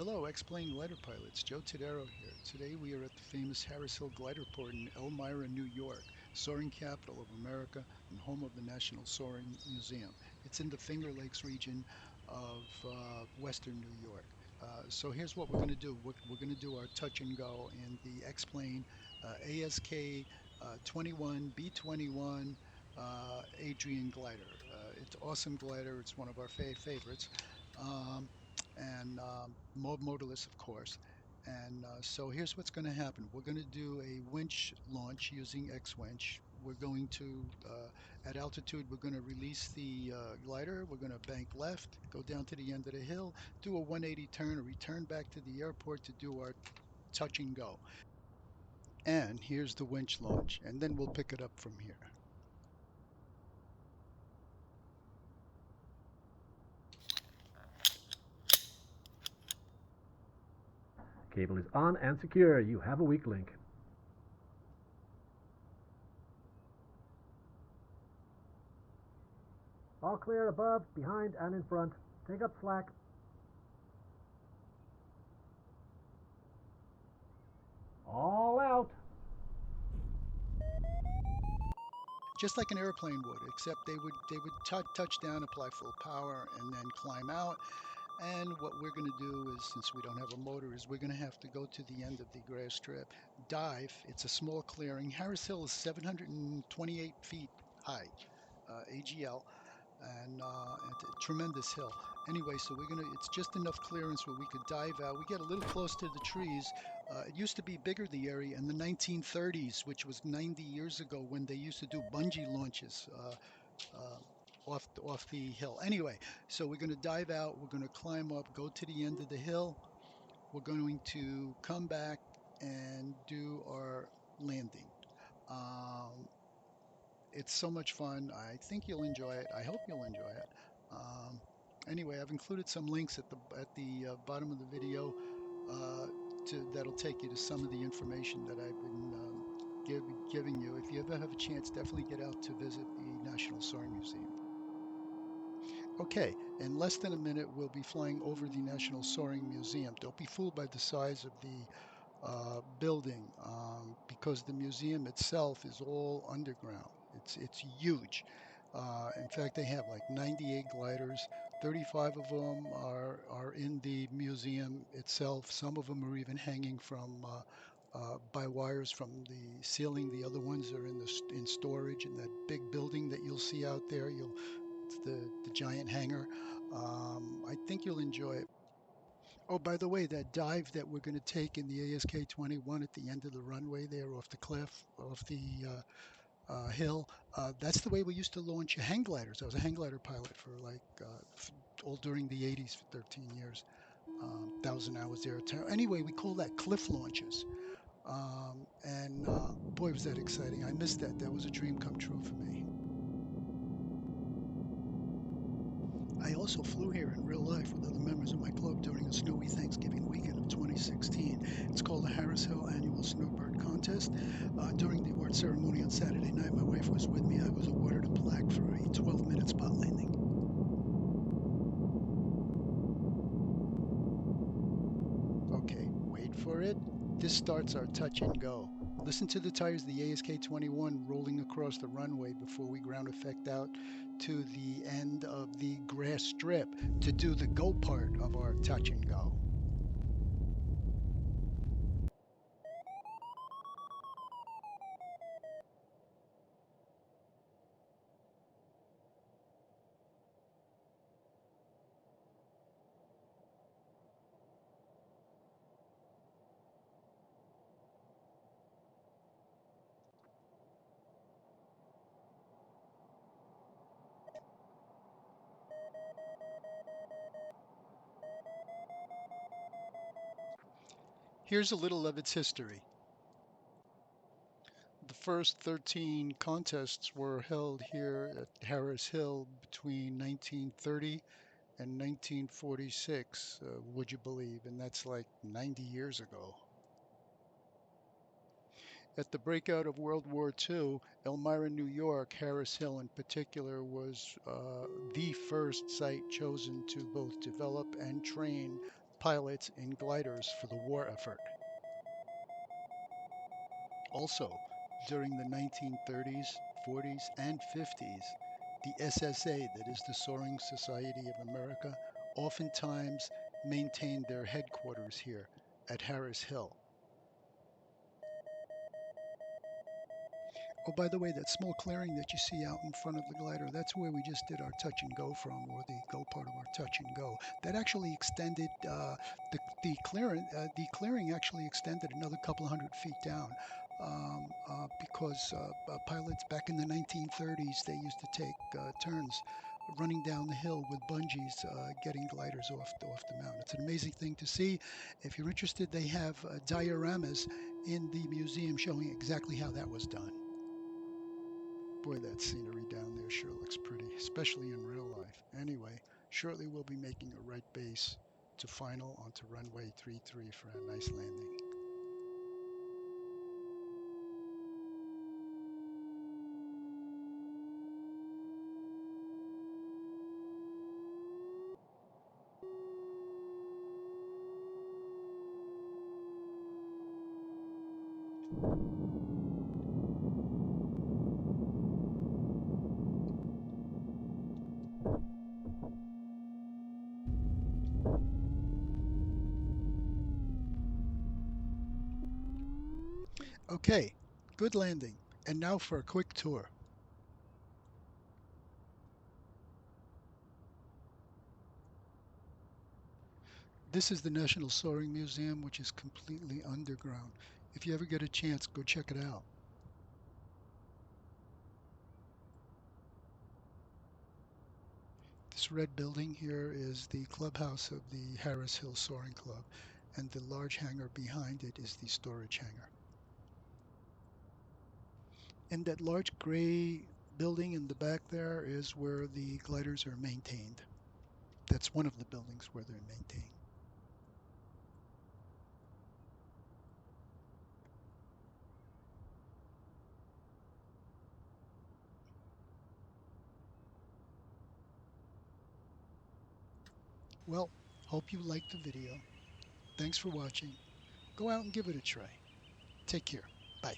Hello, X-Plane glider pilots. Joe Todaro here. Today we are at the famous Harris Hill Gliderport in Elmira, New York, Soaring Capital of America and home of the National Soaring Museum. It's in the Finger Lakes region of western New York. So here's what we're going to do. We're going to do our touch and go in the X-Plane ASK 21 B21 Adrian glider. It's awesome glider. It's one of our favorites. Um, and motorless, of course. And so here's what's going to happen. We're going to do a winch launch using X-winch. We're going to, at altitude, we're going to release the glider. We're going to bank left, go down to the end of the hill, do a 180 turn, and return back to the airport to do our touch and go. And here's the winch launch, and then we'll pick it up from here. Cable is on and secure. You have a weak link. All clear above, behind, and in front. Take up slack. All out. Just like an airplane would, except they would touch down, apply full power, and then climb out. And what we're going to do is, since we don't have a motor, is we're going to have to go to the end of the grass strip, dive. It's a small clearing. Harris Hill is 728 feet high, AGL, and it's a tremendous hill. Anyway, so it's just enough clearance where we could dive out. We get a little close to the trees. It used to be bigger, the area, in the 1930s, which was 90 years ago when they used to do bungee launches. Off the hill. Anyway, so we're going to dive out. We're going to climb up, go to the end of the hill. We're going to come back and do our landing. Um, it's so much fun. I think you'll enjoy it. I hope you'll enjoy it. Um, anyway, I've included some links at the bottom of the video that'll take you to some of the information that I've been giving you. If you ever have a chance, definitely get out to visit the National Soaring Museum. Okay, in less than a minute, we'll be flying over the National Soaring Museum. Don't be fooled by the size of the building because the museum itself is all underground. It's huge. In fact, they have like 98 gliders. 35 of them are in the museum itself. Some of them are even hanging from by wires from the ceiling. The other ones are in storage in that big building that you'll see out there. It's the giant hangar. I think you'll enjoy it. Oh, by the way, that dive that we're going to take in the ASK 21 at the end of the runway there off the cliff, off the hill, that's the way we used to launch hang gliders. I was a hang glider pilot for like all during the 80s for 13 years, 1,000 hours there. Anyway, we call that cliff launches. And boy, was that exciting. I missed that. That was a dream come true for me. I also flew here in real life with other members of my club during a snowy Thanksgiving weekend of 2016. It's called the Harris Hill Annual Snowbird Contest. During the award ceremony on Saturday night, my wife was with me. I was awarded a plaque for a 12-minute spot landing. Okay, wait for it. This starts our touch and go. Listen to the tires of the ASK-21 rolling across the runway before we ground effect out to the end of the grass strip to do the go part of our touch and go. Here's a little of its history. The first 13 contests were held here at Harris Hill between 1930 and 1946, would you believe? And that's like 90 years ago. At the breakout of World War II, Elmira, New York, Harris Hill in particular, was the first site chosen to both develop and train pilots in gliders for the war effort. Also, during the 1930s, 40s, and 50s, the SSA, that is the Soaring Society of America, oftentimes maintained their headquarters here at Harris Hill. Oh, by the way, that small clearing that you see out in front of the glider, that's where we just did our touch and go from, or the go part of our touch and go. That actually extended the clearing actually extended another couple of 100 feet down, because pilots back in the 1930s they used to take turns running down the hill with bungees, getting gliders off the mountain. It's an amazing thing to see. If you're interested, they have dioramas in the museum showing exactly how that was done. Boy, that scenery down there sure looks pretty, especially in real life. Anyway, shortly we'll be making a right base to final onto runway 33 for a nice landing. Okay, good landing. And now for a quick tour. This is the National Soaring Museum, which is completely underground. If you ever get a chance, go check it out. This red building here is the clubhouse of the Harris Hill Soaring Club, and the large hangar behind it is the storage hangar. And that large gray building in the back there is where the gliders are maintained. That's one of the buildings where they're maintained. Well, hope you liked the video. Thanks for watching. Go out and give it a try. Take care. Bye.